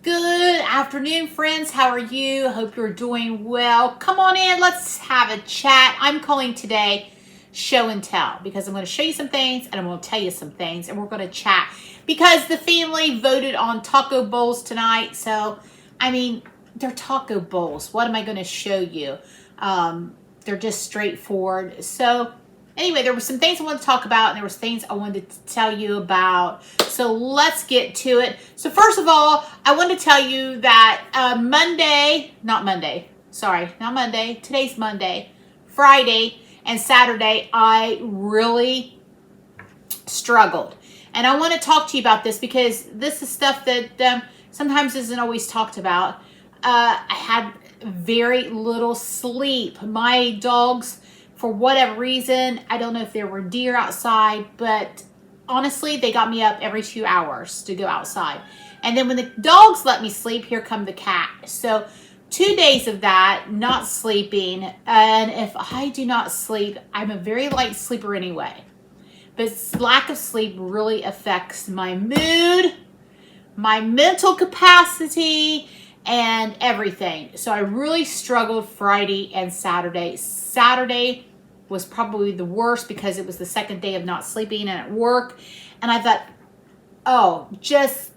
Good afternoon, friends. How are you? Hope you're doing well. Come on in. Let's have a chat. I'm calling today show and tell because I'm going to show you some things and I'm going to tell you some things and we're going to chat because the family voted on taco bowls tonight. So, they're taco bowls. What am I going to show you? They're just straightforward. So, anyway, there were some things I wanted to talk about and there was things I wanted to tell you about. So let's get to it. So first of all, I want to tell you that today's Monday, Friday, and Saturday, I really struggled. And I want to talk to you about this because this is stuff that sometimes isn't always talked about. I had very little sleep. My dogs, for whatever reason, I don't know if there were deer outside, but honestly, they got me up every 2 hours to go outside. And then when the dogs let me sleep, here come the cat. So 2 days of that, not sleeping. And if I do not sleep, I'm a very light sleeper anyway. But lack of sleep really affects my mood, my mental capacity, and everything. So I really struggled Friday and Saturday. Saturday was probably the worst because it was the second day of not sleeping and at work. And I thought, oh, just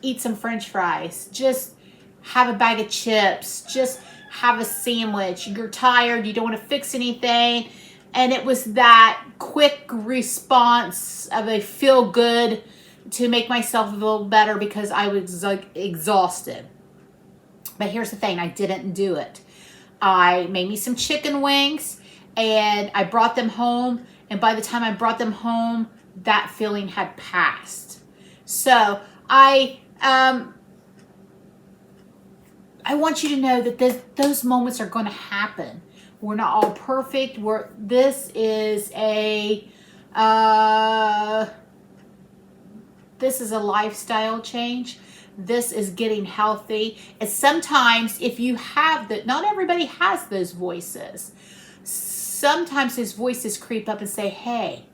eat some French fries. Just have a bag of chips. Just have a sandwich. You're tired. You don't want to fix anything. And it was that quick response of a feel good to make myself feel better because I was exhausted. But here's the thing, I didn't do it. I made me some chicken wings and I brought them home. And by the time I brought them home, that feeling had passed. So I want you to know that those moments are going to happen. We're not all perfect. This is a lifestyle change. This is getting healthy. And sometimes if you have not everybody has those voices. Sometimes those voices creep up and say, hey,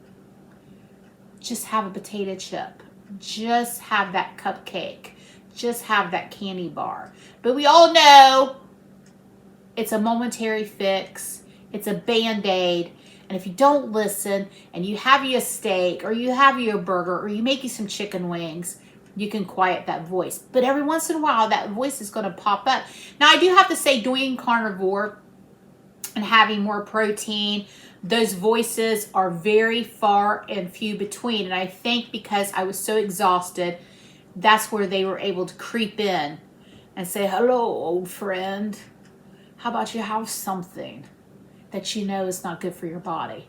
just have a potato chip. Just have that cupcake. Just have that candy bar. But we all know it's a momentary fix. It's a Band-Aid. And if you don't listen and you have you a steak or you have you a burger or you make you some chicken wings, you can quiet that voice. But every once in a while, that voice is going to pop up. Now, I do have to say, doing carnivore and having more protein, those voices are very far and few between. And I think because I was so exhausted, that's where they were able to creep in and say, hello, old friend. How about you have something that you know is not good for your body?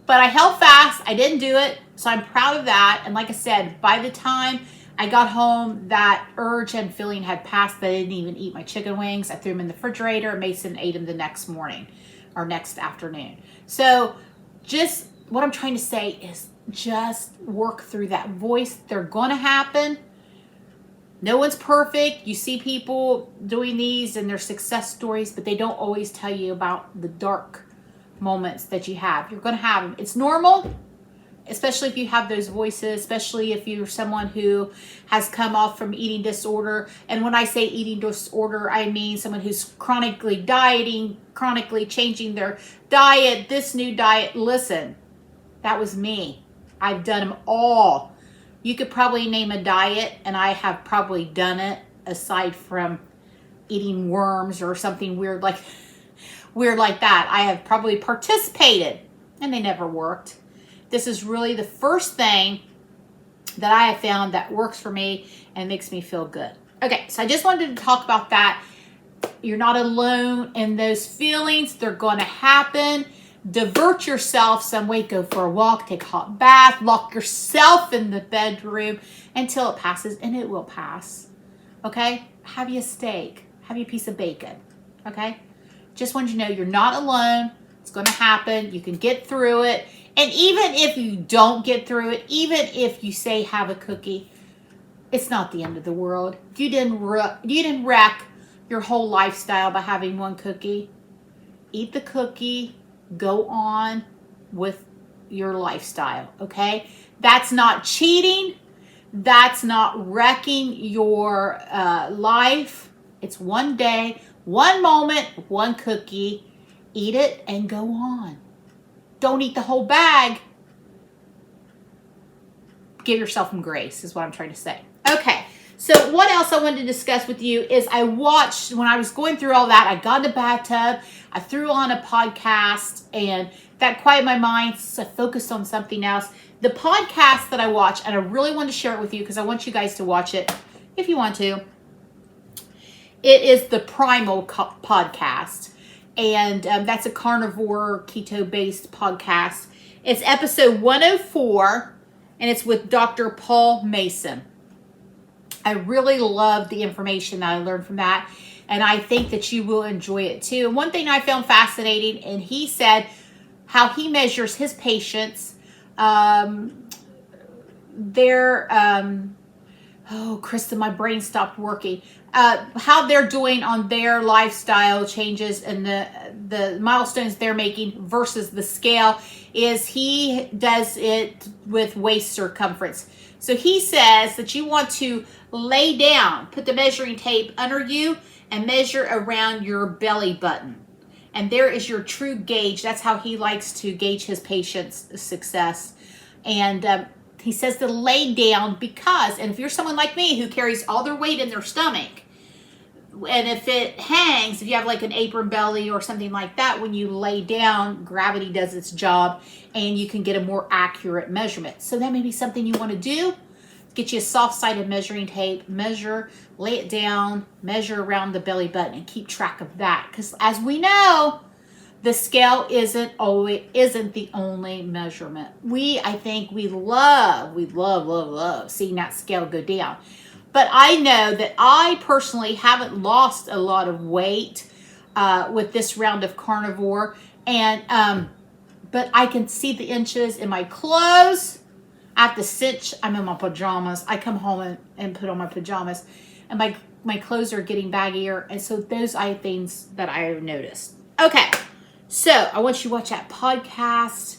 But I held fast. I didn't do it. So I'm proud of that. And like I said, by the time I got home, that urge and feeling had passed. I didn't even eat my chicken wings. I threw them in the refrigerator. Mason ate them the next morning or next afternoon. So just what I'm trying to say is just work through that voice. They're going to happen. No one's perfect. You see people doing these and their success stories, but they don't always tell you about the dark moments that you have. You're going to have them. It's normal, especially if you have those voices, especially if you're someone who has come off from eating disorder. And when I say eating disorder, I mean someone who's chronically dieting, chronically changing their diet, this new diet. Listen, that was me. I've done them all. You could probably name a diet, and I have probably done it, aside from eating worms or something weird like that. I have probably participated, and they never worked. This is really the first thing that I have found that works for me and makes me feel good. Okay, so I just wanted to talk about that. You're not alone in those feelings. They're going to happen. Divert yourself some way. Go for a walk, take a hot bath, lock yourself in the bedroom until it passes, and it will pass. Okay? Have you a steak. Have you a piece of bacon. Okay? Just want you to know you're not alone. It's going to happen. You can get through it. And even if you don't get through it, even if you say have a cookie, it's not the end of the world. You didn't wreck your whole lifestyle by having one cookie. Eat the cookie. Go on with your lifestyle, okay? That's not cheating. That's not wrecking your life. It's one day, one moment, one cookie. Eat it and go on. Don't eat the whole bag. Give yourself some grace is what I'm trying to say. Okay, so what else I wanted to discuss with you is I watched, when I was going through all that, I got in the bathtub, I threw on a podcast, and that quieted my mind, so I focused on something else. The podcast that I watch, and I really want to share it with you because I want you guys to watch it if you want to. It is the Primal podcast, and that's a carnivore, keto-based podcast. It's episode 104, and it's with Dr. Paul Mason. I really love the information that I learned from that, and I think that you will enjoy it too. And one thing I found fascinating, and he said how he measures his patients, Krista, my brain stopped working. How they're doing on their lifestyle changes and the milestones they're making versus the scale is he does it with waist circumference. So he says that you want to lay down, put the measuring tape under you and measure around your belly button. And there is your true gauge. That's how he likes to gauge his patients' success. And he says to lay down because, and if you're someone like me who carries all their weight in their stomach, and if it hangs, if you have like an apron belly or something like that, when you lay down, gravity does its job and you can get a more accurate measurement. So that may be something you want to do. Get you a soft-sided measuring tape, measure, lay it down, measure around the belly button and keep track of that. Because as we know, the scale isn't the only measurement. I think we love seeing that scale go down. But I know that I personally haven't lost a lot of weight with this round of carnivore, and but I can see the inches in my clothes. I have to cinch. I'm in my pajamas. I come home and put on my pajamas, and my clothes are getting baggier, and so those are things that I have noticed. Okay. So I want you to watch that podcast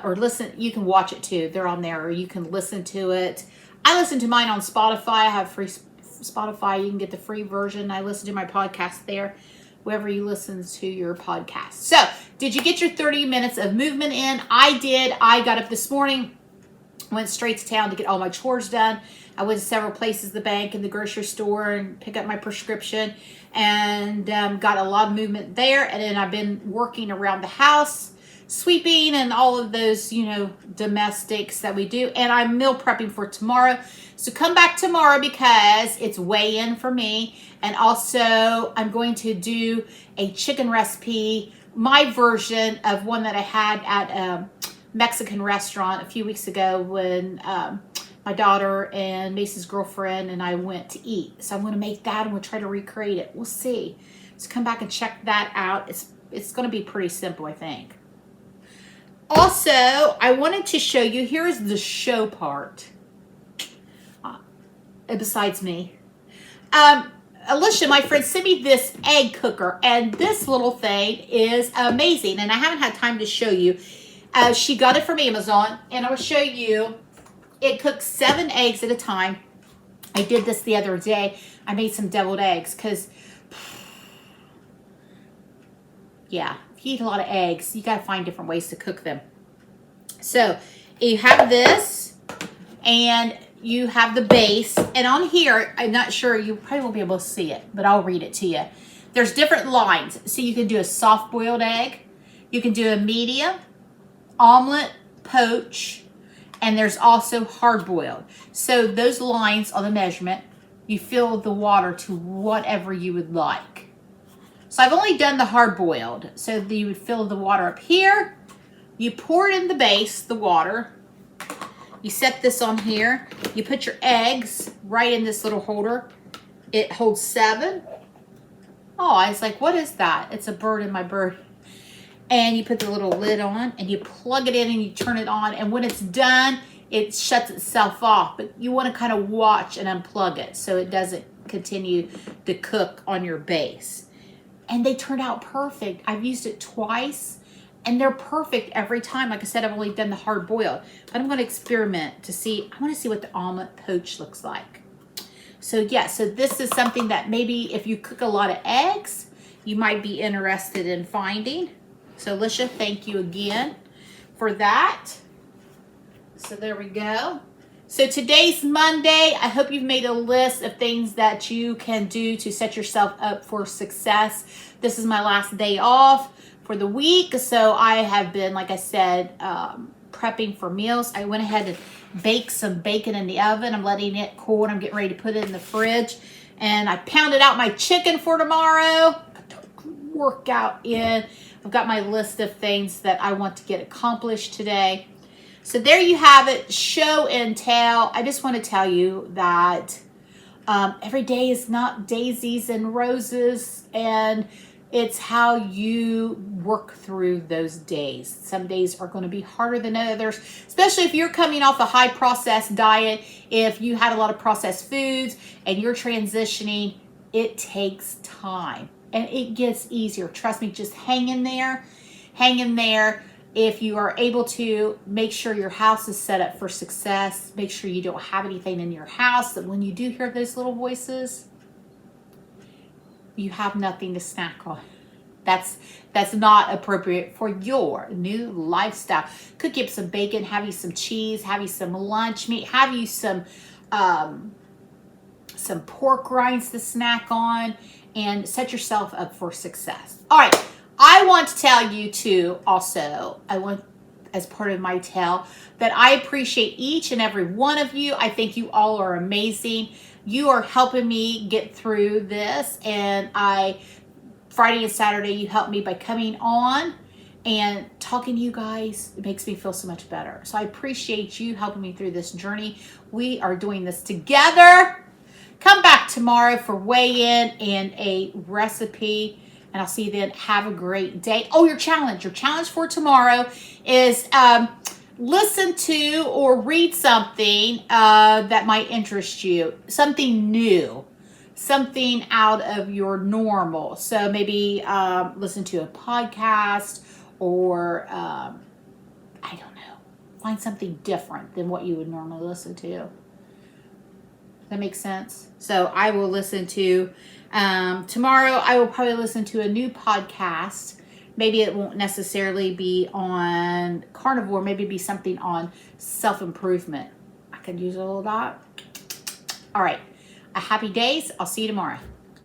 or listen. You can watch it too. They're on there, or you can listen to it. I listen to mine on Spotify. I have free Spotify. You can get the free version. I listen to my podcast there, wherever you listen to your podcast. So did you get your 30 minutes of movement in? I did. I got up this morning, went straight to town to get all my chores done. I went to several places, the bank and the grocery store, and pick up my prescription, and got a lot of movement there. And then I've been working around the house, sweeping and all of those, domestics that we do. And I'm meal prepping for tomorrow. So come back tomorrow because it's weigh-in for me. And also I'm going to do a chicken recipe, my version of one that I had at a Mexican restaurant a few weeks ago when my daughter and Mace's girlfriend and I went to eat. So I'm going to make that and we'll try to recreate it. We'll see. So come back and check that out. It's going to be pretty simple, I think. Also, I wanted to show you, here's the show part. Besides me. Alicia, my friend, sent me this egg cooker, and this little thing is amazing, and I haven't had time to show you. She got it from Amazon, and I will show you. It cooks 7 eggs at a time. I did this the other day. I made some deviled eggs because, yeah, if you eat a lot of eggs, you got to find different ways to cook them. So you have this, and you have the base. And on here, I'm not sure, you probably won't be able to see it, but I'll read it to you. There's different lines. So you can do a soft-boiled egg. You can do a medium, omelet, poach, and there's also hard-boiled. So those lines on the measurement, you fill the water to whatever you would like. So I've only done the hard-boiled. So you would fill the water up here. You pour it in the base, the water. You set this on here. You put your eggs right in this little holder. It holds 7. Oh, I was like, what is that? It's a bird in my bird. And you put the little lid on and you plug it in and you turn it on. And when it's done, it shuts itself off. But you want to kind of watch and unplug it so it doesn't continue to cook on your base. And they turned out perfect. I've used it twice And they're perfect every time. Like I said, I've only done the hard boiled, but I'm going to experiment to see. I want to see what the omelet poach looks like. So yeah, so this is something that maybe if you cook a lot of eggs, you might be interested in finding. So Alicia, thank you again for that. So there we go. So today's Monday. I hope you've made a list of things that you can do to set yourself up for success. This is my last day off for the week. So I have been, like I said, prepping for meals. I went ahead and baked some bacon in the oven. I'm letting it cool and I'm getting ready to put it in the fridge. And I pounded out my chicken for tomorrow. Got the workout in. I've got my list of things that I want to get accomplished today. So there you have it, show and tell. I just want to tell you that every day is not daisies and roses, and it's how you work through those days. Some days are going to be harder than others, especially if you're coming off a high processed diet. If you had a lot of processed foods and you're transitioning, it takes time and it gets easier. Trust me, just hang in there, hang in there. If you are able to, make sure your house is set up for success. Make sure you don't have anything in your house that when you do hear those little voices, you have nothing to snack on. That's not appropriate for your new lifestyle. Cook you up some bacon, have you some cheese, have you some lunch meat, have you some pork rinds to snack on, and set yourself up for success. All right. I want to tell you too, also, as part of my tell, that I appreciate each and every one of you. I think you all are amazing. You are helping me get through this. And Friday and Saturday, you helped me by coming on and talking to you guys. It makes me feel so much better. So I appreciate you helping me through this journey. We are doing this together. Come back tomorrow for weigh-in and a recipe. And I'll see you then. Have a great day. Oh, your challenge for tomorrow is listen to or read something that might interest you. Something new. Something out of your normal. So maybe listen to a podcast or, I don't know, find something different than what you would normally listen to. Does that make sense? So I will listen to... tomorrow I will probably listen to a new podcast. Maybe it won't necessarily be on carnivore. Maybe it'd be something on self-improvement. I could use a little dot. All right. A happy days. I'll see you tomorrow.